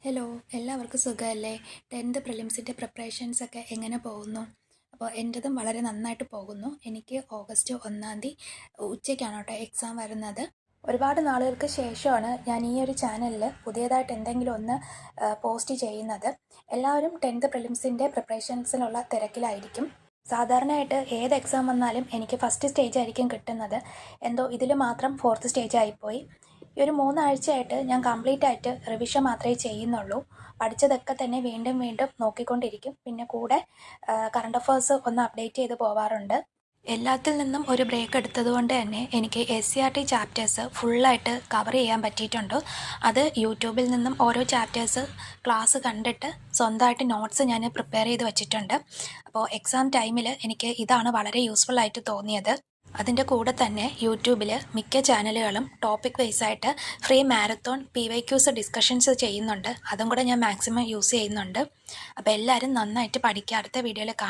Hello, എല്ലാവർക്കും സുഖമല്ലേ? 10th പ്രിലിംസിൻ്റെ പ്രിപ്പറേഷൻസൊക്കെ എങ്ങനെ പോകുന്നു? അപ്പോൾ എൻ്റെതും വളരെ നന്നായിട്ട് പോകുന്നു. എനിക്ക് ഓഗസ്റ്റ് 1 ഉച്ചയ്ക്കാണ് കേട്ടോ എക്സാം വരുന്നത്. ഒരുപാട് നാളുകൾക്ക് ശേഷമാണ് ഞാൻ ഈ ഒരു ചാനലിൽ പുതിയതായിട്ട് എന്തെങ്കിലും ഒന്ന് പോസ്റ്റ് ചെയ്യുന്നത്. എല്ലാവരും 10th പ്രിലിംസിൻ്റെ പ്രിപ്പറേഷൻസിനുള്ള തിരക്കിലായിരിക്കും. സാധാരണയായിട്ട് ഏത് എക്സാം വന്നാലും എനിക്ക് ഫസ്റ്റ് സ്റ്റേജ് ആയിരിക്കും കിട്ടുന്നത്. എന്തോ ഇതിൽ മാത്രം 4th സ്റ്റേജ് ആയിപ്പോയി. ഈ ഒരു 3 ആഴ്ചയായിട്ട് ഞാൻ കംപ്ലീറ്റ് ആയിട്ട് റിവിഷൻ മാത്രമേ ചെയ്യുന്നുള്ളൂ. പഠിച്ചതൊക്കെ തന്നെ വീണ്ടും വീണ്ടും നോക്കിക്കൊണ്ടിരിക്കും. പിന്നെ കൂടെ കറണ്ട് അഫയേഴ്സ് ഒന്ന് അപ്ഡേറ്റ് ചെയ്ത് പോവാറുണ്ട്. എല്ലാത്തിൽ നിന്നും ഒരു ബ്രേക്ക് എടുത്തതുകൊണ്ട് തന്നെ എനിക്ക് SCERT ചാപ്റ്റേഴ്സ് ഫുള്ളായിട്ട് കവർ ചെയ്യാൻ പറ്റിയിട്ടുണ്ട്. അത് യൂട്യൂബിൽ നിന്നും ഓരോ ചാപ്റ്റേഴ്സ് ക്ലാസ് കണ്ടിട്ട് സ്വന്തമായിട്ട് നോട്ട്സ് ഞാൻ പ്രിപ്പയർ ചെയ്ത് വെച്ചിട്ടുണ്ട്. അപ്പോൾ എക്സാം ടൈമിൽ എനിക്ക് ഇതാണ് വളരെ യൂസ്ഫുൾ ആയിട്ട് തോന്നിയത്. അതിൻ്റെ കൂടെ തന്നെ യൂട്യൂബിൽ മിക്ക ചാനലുകളും ടോപ്പിക് വൈസായിട്ട് ഫ്രീ മാരത്തോൺ PYQs ഡിസ്കഷൻസ് ചെയ്യുന്നുണ്ട്. അതും കൂടെ ഞാൻ മാക്സിമം യൂസ് ചെയ്യുന്നുണ്ട്. അപ്പോൾ എല്ലാവരും നന്നായിട്ട് പഠിക്കുക. അടുത്ത വീഡിയോയിൽ കാണാം.